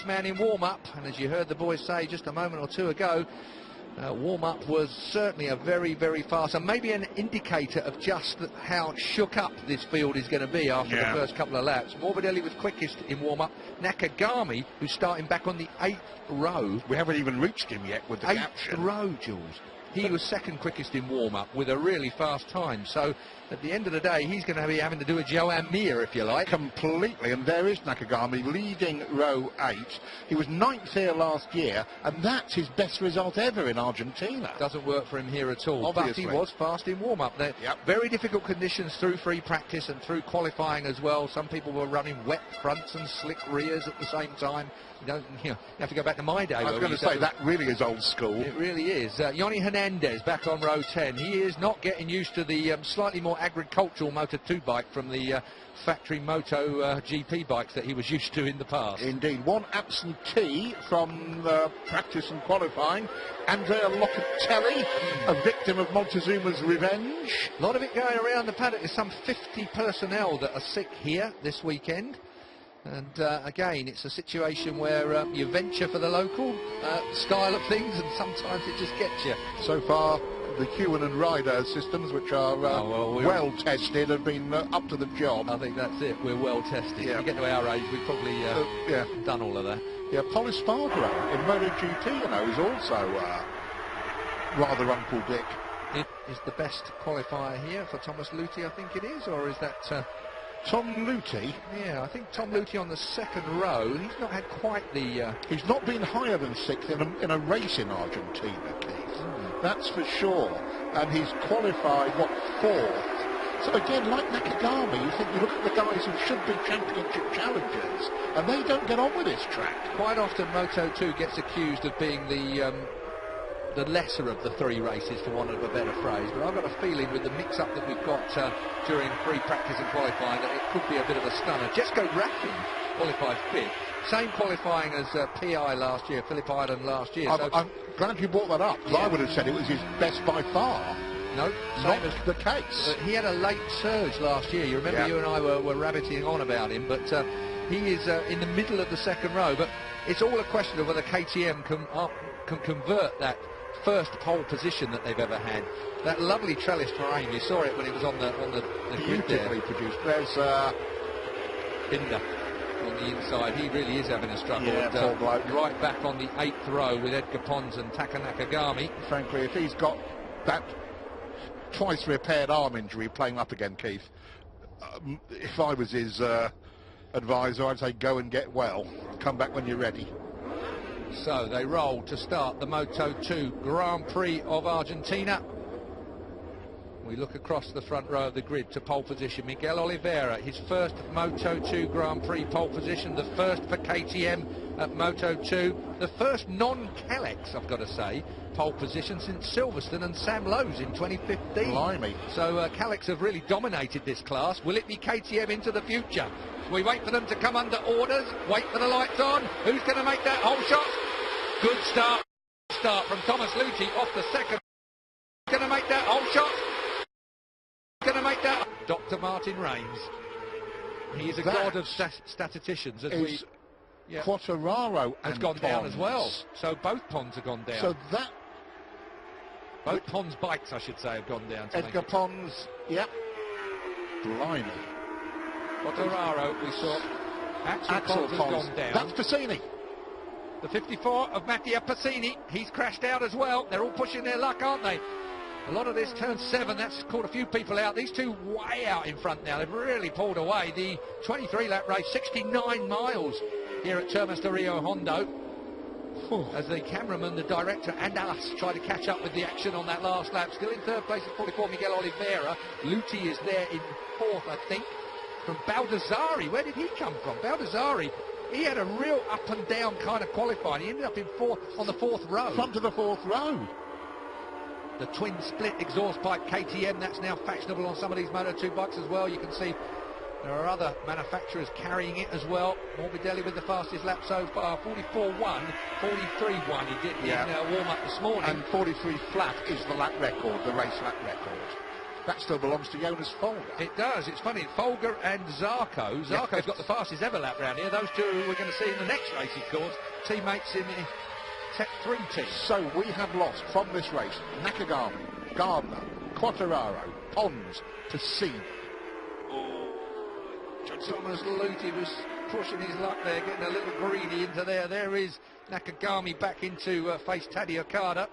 Man in warm-up, and as you heard the boys say just a moment or two ago, warm-up was certainly a very, very fast, and maybe an indicator of just how shook up this field is going to be after the first couple of laps. Morbidelli was quickest in warm-up. Nakagami, who's starting back on the 8th row. We haven't even reached him yet with the caption. 8th row, Jules. He was second quickest in warm-up with a really fast time. So at the end of the day, he's going to be having to do a Joan Mir, if you like. Completely. And there is Nakagami leading row 8. He was 9th here last year, and that's his best result ever in Argentina. Doesn't work for him here at all. Obviously. But he was fast in warm-up. Very difficult conditions through free practice and through qualifying as well. Some people were running wet fronts and slick rears at the same time. You have to go back to my day. I was going to say, that really is old school. It really is. Yoni Hernandez back on row 10. He is not getting used to the slightly more agricultural Moto 2 bike from the factory MotoGP bikes that he was used to in the past. Indeed. One absentee from practice and qualifying. Andrea Locatelli, a victim of Montezuma's revenge. A lot of it going around the paddock. There's some 50 personnel that are sick here this weekend. And again, it's a situation where you venture for the local style of things, and sometimes it just gets you. So far, the Hewen and Ryder systems, which are well tested, have been up to the job. I think that's it. We're well tested. If you get to our age, we've probably done all of that. Yeah, Paul Espargaro in MotoGP, you know, is also rather Uncle Dick. It is the best qualifier here for Thomas Luthi, I think it is, or is that... Tom Luthi? Yeah, I think Tom Luthi on the 2nd row. He's not had quite the... He's not been higher than 6th in a race in Argentina, Keith. That's for sure. And he's qualified, 4th? So again, like Nakagami, you look at the guys who should be championship challengers, and they don't get on with this track. Quite often Moto 2 gets accused of being the lesser of the 3 races, for want of a better phrase, but I've got a feeling with the mix-up that we've got during free practice and qualifying that it could be a bit of a stunner. Jesko Raffin qualified 5th, same qualifying as PI last year, Phillip Island last year. I'm glad you brought that up, because I would have said it was his best by far. No, not as the case. He had a late surge last year. You remember you and I were rabbiting on about him, but he is in the middle of the 2nd row. But it's all a question of whether KTM can convert that first pole position that they've ever had. That lovely trellis terrain, you saw it when it was on the grid there. Beautifully produced. There's Indah on the inside. He really is having a struggle. Yeah, poor bloke. Right back on the 8th row with Edgar Pons and Taka Nakagami. Frankly, if he's got that twice repaired arm injury playing up again, Keith, if I was his advisor, I'd say go and get well. Come back when you're ready. So they roll to start the Moto 2 Grand Prix of Argentina. We look across the front row of the grid to pole position. Miguel Oliveira, his first Moto 2 Grand Prix pole position, the first for KTM at Moto 2, the first non-Kalex, I've got to say, pole position since Silverstone and Sam Lowe's in 2015. Blimey. So Kalex have really dominated this class. Will it be KTM into the future? We wait for them to come under orders, wait for the lights on. Who's going to make that whole shot? Good start from Thomas Luthi off the 2nd. Going to make that whole shot. Going to make that. Dr. Martin Rains. He's a god of statisticians. As Quartararo has gone down as well. So both Pons have gone down. So that... Both Pons bikes, I should say, have gone down. Edgar Pons, Blimey. Quartararo, we saw. Axel Pons has gone down. That's Passini. The 54 of Mattia Passini, he's crashed out as well. They're all pushing their luck, aren't they? A lot of this turn 7, that's caught a few people out. These two way out in front now. They've really pulled away. The 23-lap race, 69 miles here at Termas de Rio Hondo. As the cameraman, the director, and us try to catch up with the action on that last lap. Still in 3rd place at 44, Miguel Oliveira. Luthi is there in 4th, I think. From Baldassari, where did he come from? Baldassari, he had a real up and down kind of qualifying. He ended up in 4th on the 4th row. Front to the 4th row. The twin split exhaust pipe KTM, that's now fashionable on some of these Moto 2 bikes as well. You can see there are other manufacturers carrying it as well. Morbidelli with the fastest lap so far, 44.1, 43.1 he did in warm-up this morning. And 43 flat is the lap record, the race lap record. That still belongs to Jonas Folger. It does. It's funny. Folger and Zarco. Zarco's got the fastest ever lap round here. Those two we're going to see in the next race, of course. Teammates in the Tech 3 team. So we have lost from this race Nakagami, Gardner, Quattararo, Pons to Sea. Thomas Luthi was pushing his luck there, getting a little greedy into there. There is Nakagami back into face Taddy Okada.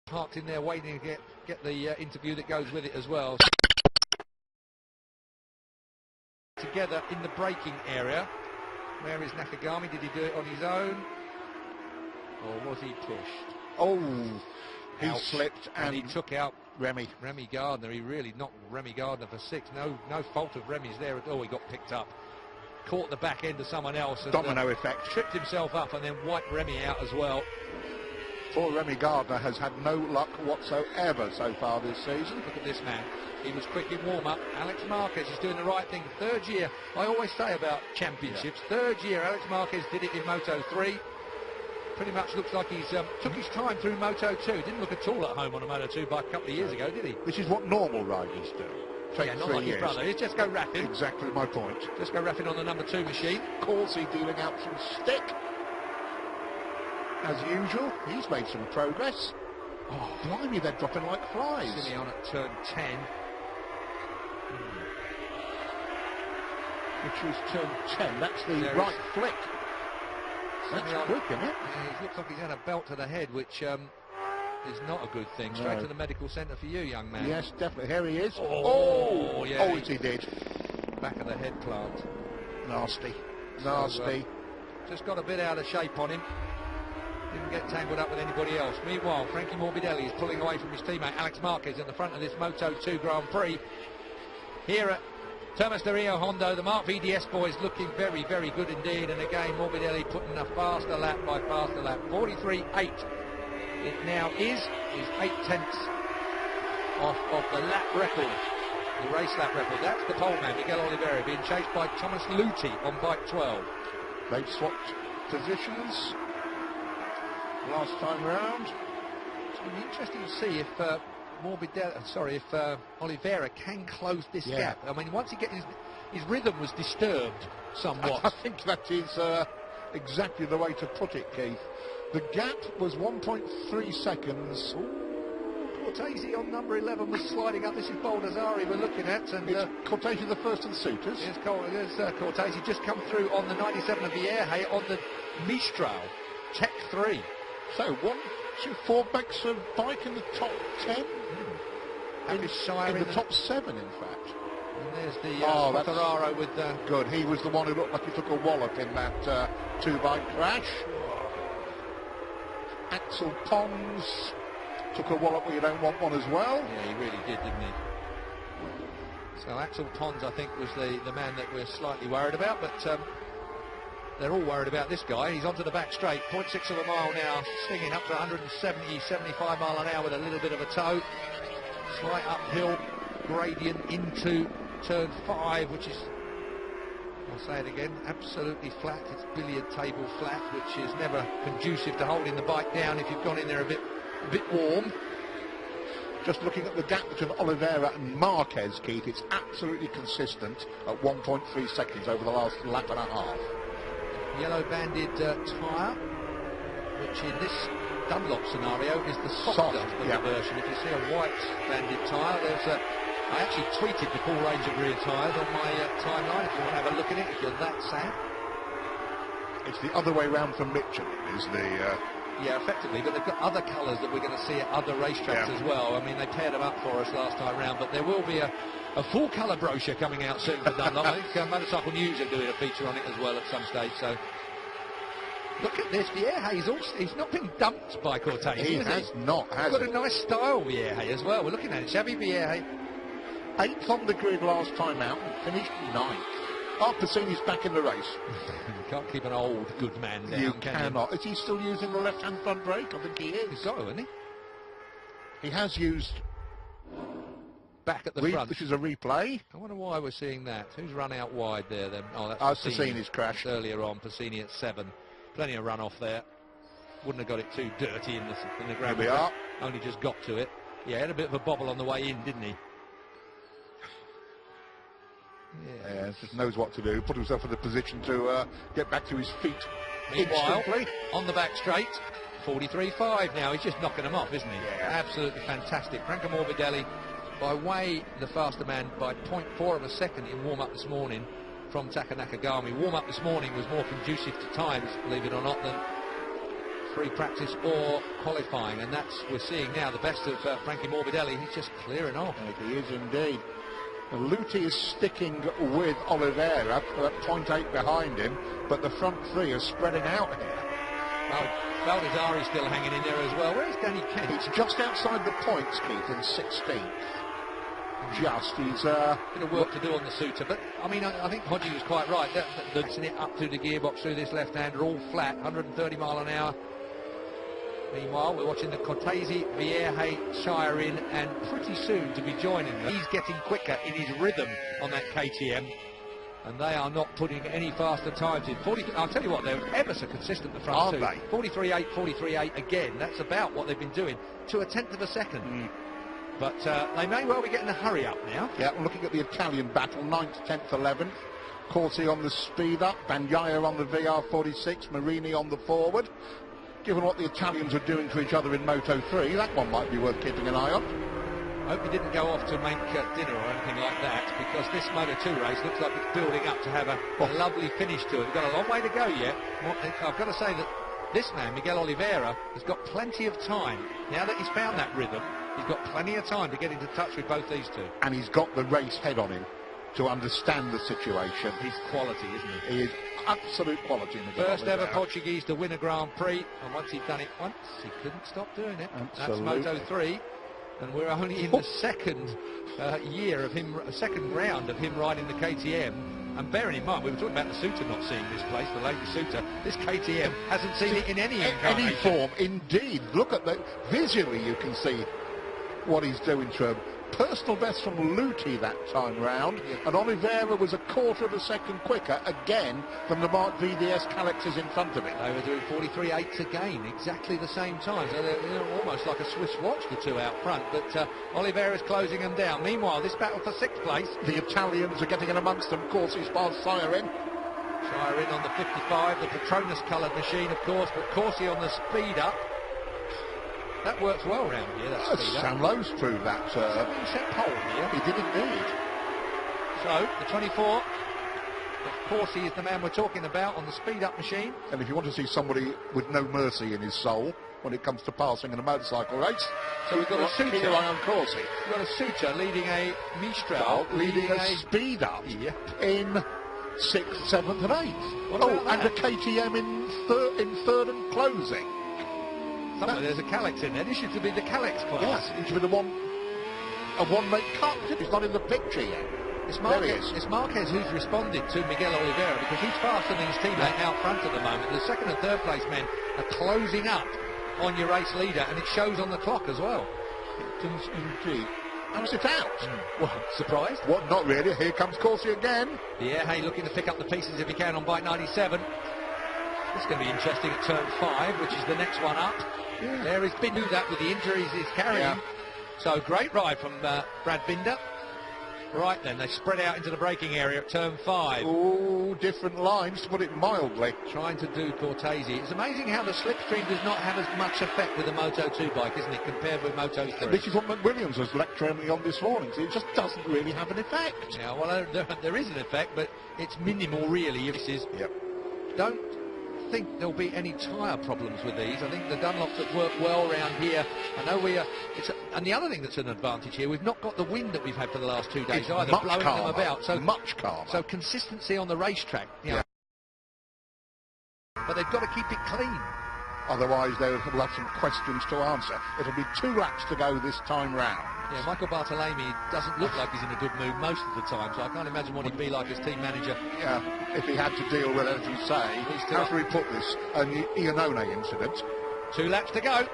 Parked in there waiting to get the interview that goes with it as well. Together in the braking area. Where is Nakagami? Did he do it on his own? Or was he pushed? Oh, he Ouch. slipped and he took out Remy Gardner. He really knocked Remy Gardner for 6. No fault of Remy's there at all. He got picked up. Caught the back end of someone else. And, domino effect. Tripped himself up and then wiped Remy out as well. Poor Remy Gardner has had no luck whatsoever so far this season. Look at this man. He was quick in warm-up. Alex Marquez is doing the right thing. Third year. I always say about championships. Yeah. Third year, Alex Marquez did it in Moto 3. Pretty much looks like he's took his time through Moto 2. Didn't look at all at home on a Moto 2 by a couple of years ago, did he? This is what normal riders do. Take not 3 like years. His brother. It's just go rapping. Exactly my point. Just go rapping on the number 2 machine. Corsi dealing out some stick. As usual, he's made some progress. Oh, blimey, they're dropping like flies. Simeon at turn 10. Which is turn 10. That's the right flick. That's quick, isn't it? Yeah, it looks like he's had a belt to the head, which is not a good thing. Straight to the medical centre for you, young man. Yes, definitely. Here he is. Oh, yeah. Oh, he did. Back of the head plant. Nasty. So, just got a bit out of shape on him. Didn't get tangled up with anybody else. Meanwhile, Frankie Morbidelli is pulling away from his teammate Alex Marquez at the front of this Moto 2 Grand Prix. Here at Thomas de Rio Hondo, the Mark VDS boys looking very, very good indeed. And again, Morbidelli putting a faster lap by faster lap. 43.8. It now is 8/10 off of the lap record, the race lap record. That's the pole man, Miguel Oliveira, being chased by Thomas Luthi on bike 12. They've swapped positions last time round. It's going to be interesting to see if Oliveira can close this gap. I mean, once he gets his rhythm was disturbed somewhat. I think that is exactly the way to put it, Keith. The gap was 1.3 seconds. Cortese on number 11 was sliding up. This is Baldassari we're looking at. And Cortese the first of the suitors. Yes, Cortese just come through on the 97 of Vierge on the Mistral Tech 3. So 1, 2, 4 makes a bike in the top 10. In the top 7, in fact. And there's the Quattararo with the... Good. He was the one who looked like he took a wallop in that 2-bike crash. Axel Pons took a wallop where you don't want one as well. Yeah, he really did, didn't he? So Axel Pons, I think, was the man that we're slightly worried about, but they're all worried about this guy. He's onto the back straight, 0.6 of a mile now, stinging up to 170, 75 mile an hour with a little bit of a toe. Slight uphill gradient into turn 5, which is, I'll say it again, absolutely flat. It's billiard table flat, which is never conducive to holding the bike down if you've gone in there a bit warm. Just looking at the gap between Oliveira and Marquez, Keith, it's absolutely consistent at 1.3 seconds over the last lap and a half. Yellow banded tyre, which in this Dunlop scenario is the softer of the version. If you see a white banded tyre, there's I actually tweeted the full range of rear tyres on my timeline if you want to have a look at it, if you're that sad. It's the other way round from Michelin, is the... Yeah, effectively, but they've got other colours that we're going to see at other racetracks as well. I mean, they paired them up for us last time round, but there will be a full colour brochure coming out soon for Dunlop. I think Motorcycle News are doing a feature on it as well at some stage, so... Look at this, Vierge, he's not been dumped by Cortese, He has not, has he? Got a nice style, Vierge, as well. We're looking at it, Xavi Vierge. 8th on the grid last time out, finished 9th. Oh, Passini's back in the race. You can't keep an old good man down, You can cannot. Is he still using the left-hand front brake? I think he is. He's got to, isn't he? He has used... Back at the front. This is a replay. I wonder why we're seeing that. Who's run out wide there then? Oh, that's Passini's crash. Earlier on, Passini at 7. Plenty of runoff there. wouldn't have got it too dirty in the ground. Here we are. Only just got to it. Yeah, had a bit of a bobble on the way in, didn't he? Yeah, just knows what to do. Put himself in a position to get back to his feet. Meanwhile, instantly. on the back straight, 43.5 now. He's just knocking them off, isn't he? Yeah. Absolutely fantastic. Franco Morbidelli, by way the faster man by 0.4 of a second in warm-up this morning from Taka Nakagami. Warm-up this morning was more conducive to times, believe it or not, than free practice or qualifying, and that's, we're seeing now, the best of Frankie Morbidelli. He's just clearing off. He is indeed. Luti is sticking with Oliveira, 0.8 behind him, but the front three are spreading out here. Well, Baldessari's still hanging in there as well. Where's Danny Kent? He's just outside the points, Keith, in 16th. He's bit of work to do on the Suter, but I mean, I think Hodgie was quite right. That's it up through the gearbox through this left-hander, all flat, 130 mile an hour. Meanwhile, we're watching the Cortese, Vierge, Shire in, and pretty soon to be joining them. He's getting quicker in his rhythm on that KTM, and they are not putting any faster times in. I'll tell you what, they're ever so consistent, the front two. Aren't they? 43.8, 43.8 again. That's about what they've been doing, to a tenth of a second. But they may well be getting a hurry up now. Yeah, I'm looking at the Italian battle, 9th, 10th, 11th. Corsi on the speed up, Bagnaia on the VR46, Marini on the forward. Given what the Italians are doing to each other in Moto3, that one might be worth keeping an eye on. I hope he didn't go off to make dinner or anything like that, because this Moto2 race looks like it's building up to have a lovely finish to it. We've got a long way to go yet. I've got to say that this man, Miguel Oliveira, has got plenty of time. Now that he's found that rhythm, he's got plenty of time to get into touch with both these two. And he's got the race head on him to understand the situation. He's quality, isn't he? He is absolute quality. First ever Portuguese to win a Grand Prix, and once he'd done it once, he couldn't stop doing it. Absolutely. That's Moto3, and we're only in the second year of him, second round of him riding the KTM. And bearing in mind, we were talking about the Suter not seeing this place, the lady Suter. This KTM hasn't seen it in any incarnation. Any form, indeed. Look at that. Visually, you can see what he's doing to him. Personal best from Luti that time round, and Oliveira was a quarter of a second quicker again than the Mark VDS Calexes in front of him. They were doing 43.8s again, exactly the same time, so they're almost like a Swiss watch, the two out front, but Oliveira's closing them down. Meanwhile, this battle for 6th place. The Italians are getting in amongst them. Corsi's past Shire in. Shire in on the 55, the Petronas coloured machine, of course, but Corsi on the speed up. That works well round here, that speed up. Sam Lowe's proved that. He set pole here. He did indeed. So, the 24, of course, he is the man we're talking about on the speed-up machine. And if you want to see somebody with no mercy in his soul when it comes to passing in a motorcycle race, so we've got a Suter. Keep your eye on Corsi. We've got a Suter leading a Mistral, leading a speed-up in 6th, 7th and 8th. And a KTM in third and closing. Somewhere there's a Calex in there. This should be the Calex class. Yes, it should be a one-make cut. He's not in the picture yet. It's Marquez who's responded to Miguel Oliveira, because he's faster than his teammate out front at the moment. The second and third place men are closing up on your race leader, and it shows on the clock as well. Indeed. How's it out? Well, surprised? What, not really. Here comes Corsi again. Yeah, hey, looking to pick up the pieces if he can on bike 97. It's going to be interesting at turn 5, which is the next one up. Yeah. There is Binder, that with the injuries he's carrying. Yeah. So great ride from Brad Binder. Right then, they spread out into the braking area at turn 5. Oh, different lines, to put it mildly. Trying to do Cortese. It's amazing how the slipstream does not have as much effect with the Moto2 bike, isn't it, compared with Moto3? This is what McWilliams was lecturing me on this morning. So it just doesn't really have an effect. Yeah, well, there is an effect, but it's minimal, really. This is. Yep. Don't think there'll be any tyre problems with these. I think the Dunlops have worked well around here. I know and the other thing that's an advantage here, we've not got the wind that we've had for the last 2 days either, blowing them about. So much calmer. So consistency on the racetrack. Yeah. But they've got to keep it clean. Otherwise, they'll have some questions to answer. It'll be 2 laps to go this time round. Yeah, Michael Bartolomei doesn't look like he's in a good mood most of the time, so I can't imagine what he'd be like as team manager. Yeah, if he had to deal with it, as you say, how should we put this? An Iannone incident. 2 laps to go.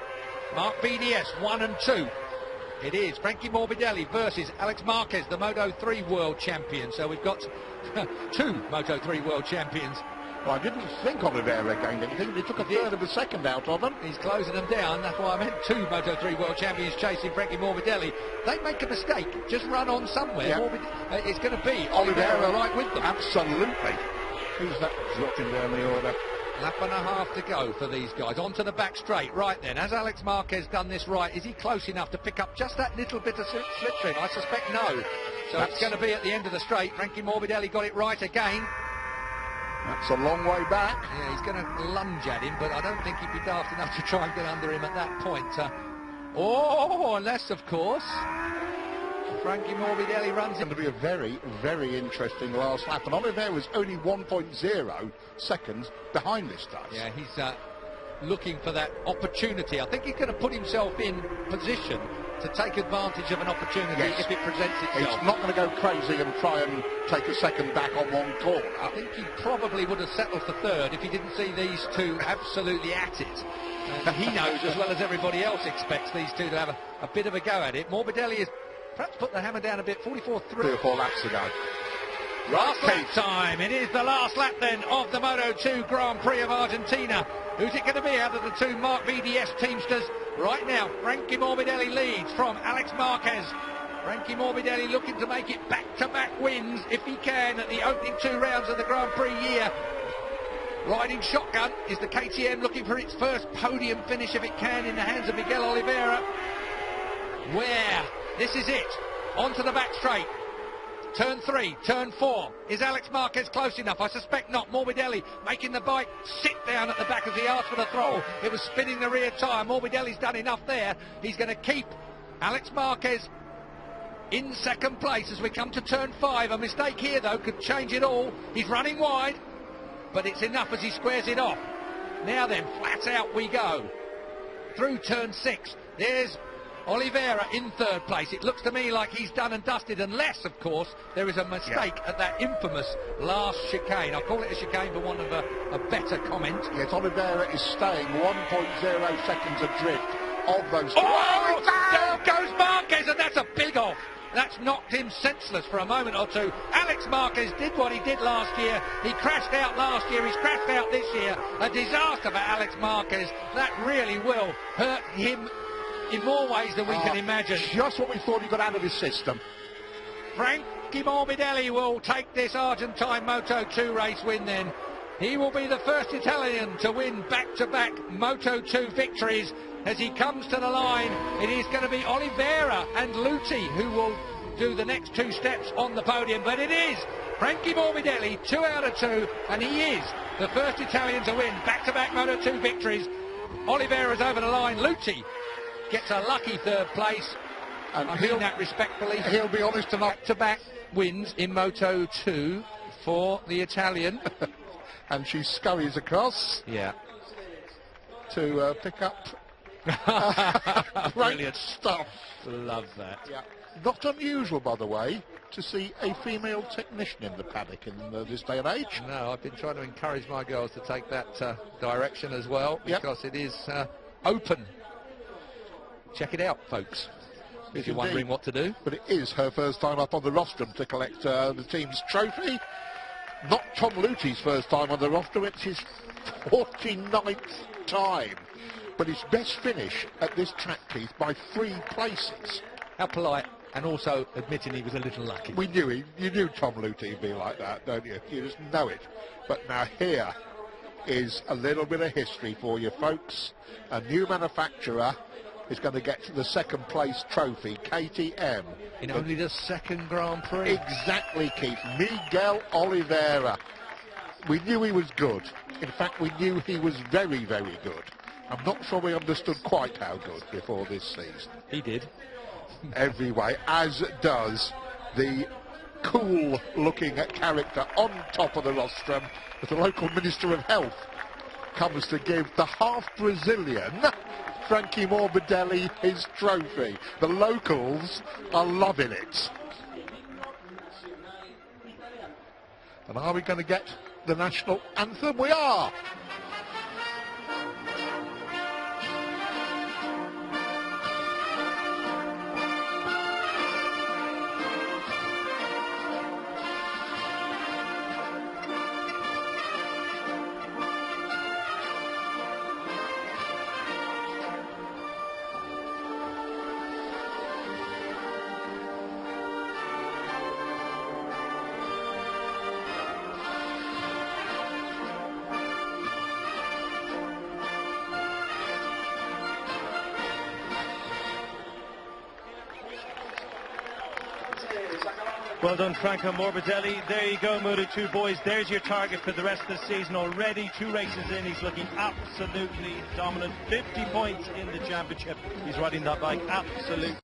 Mark BDS, 1 and 2. It is Frankie Morbidelli versus Alex Marquez, the Moto3 world champion. So we've got 2 Moto3 world champions Well, I didn't think Oliveira gained anything. He took a third of a second out of them. He's closing them down. That's why I meant 2 Moto3 world champions chasing Frankie Morbidelli. They make a mistake. Just run on somewhere. Yeah. It's going to be Oliveira right with them. Absolutely. Who's that dropping down the order? Lap and a half to go for these guys. Onto the back straight. Right then, has Alex Marquez done this right? Is he close enough to pick up just that little bit of slipstream? I suspect no. So it's going to be at the end of the straight. Frankie Morbidelli got it right again. That's a long way back. Yeah, he's going to lunge at him, but I don't think he'd be daft enough to try and get under him at that point. Unless, of course, Frankie Morbidelli runs It's going to be a very, very interesting last lap. And Oliveira was only 1.0 seconds behind this time. Yeah, he's looking for that opportunity. I think he's going to put himself in position to take advantage of an opportunity if it presents itself. He's not going to go crazy and try and take a second back on one corner. I think he probably would have settled for third if he didn't see these two absolutely at it. And he knows as well as everybody else expects these two to have a bit of a go at it. Morbidelli has perhaps put the hammer down a bit. 44-3. 3 or 4 laps ago. Last lap time. It is the last lap then of the Moto2 Grand Prix of Argentina. Who's it going to be out of the 2 Mark VDS teamsters? Right now, Frankie Morbidelli leads from Alex Marquez. Frankie Morbidelli looking to make it back-to-back wins, if he can, at the opening 2 rounds of the Grand Prix year. Riding shotgun is the KTM, looking for its first podium finish, if it can, in the hands of Miguel Oliveira. Where? This is it. Onto the back straight. Turn 3, turn 4. Is Alex Marquez close enough? I suspect not. Morbidelli making the bike sit down at the back as he asked for the throttle. It was spinning the rear tyre. Morbidelli's done enough there. He's going to keep Alex Marquez in second place as we come to turn 5. A mistake here, though, could change it all. He's running wide, but it's enough as he squares it off. Now then, flat out we go. Through turn 6. There's Oliveira in third place. It looks to me like he's done and dusted, unless, of course, there is a mistake at that infamous last chicane. I call it a chicane for want of a better comment. Yes, Oliveira is staying 1.0 seconds adrift of those. Down goes Marquez, and that's a big off. That's knocked him senseless for a moment or two. Alex Marquez did what he did last year. He crashed out last year. He's crashed out this year. A disaster for Alex Marquez. That really will hurt him in more ways than we can imagine. Just what we thought he got out of his system. Frankie Morbidelli will take this Argentine Moto2 race win then. He will be the first Italian to win back-to-back Moto2 victories. As he comes to the line, it is going to be Oliveira and Lutti who will do the next 2 steps on the podium. But it is Frankie Morbidelli, 2 out of 2, and he is the first Italian to win back-to-back Moto2 victories. Oliveira's over the line. Lutti gets a lucky third place, and I mean that respectfully. He'll be honest enough. Back-to-back wins in Moto2 for the Italian. And she scurries across to pick up brilliant stuff. Love that. Yeah. Not unusual, by the way, to see a female technician in the paddock in this day and age. No, I've been trying to encourage my girls to take that direction as well, because it is open. Check it out, folks, if you're wondering what to do. But it is her first time up on the rostrum to collect the team's trophy. Not Tom Lutti's first time on the rostrum, it's his 49th time. But his best finish at this track, Keith, by 3 places. How polite, and also admitting he was a little lucky. We knew him. You knew Tom Lutti would be like that, don't you? You just know it. But now here is a little bit of history for you, folks. A new manufacturer is going to get the second place trophy, KTM. In only the 2nd Grand Prix. Exactly, Keith. Miguel Oliveira. We knew he was good. In fact, we knew he was very, very good. I'm not sure we understood quite how good before this season. He did. Every way, as does the cool-looking character on top of the rostrum, as the local Minister of Health comes to give the half-Brazilian Frankie Morbidelli his trophy. The locals are loving it. And are we going to get the national anthem? We are! Well done, Franco Morbidelli. There you go, Moto2 boys. There's your target for the rest of the season already. 2 races in, he's looking absolutely dominant. 50 points in the championship. He's riding that bike absolutely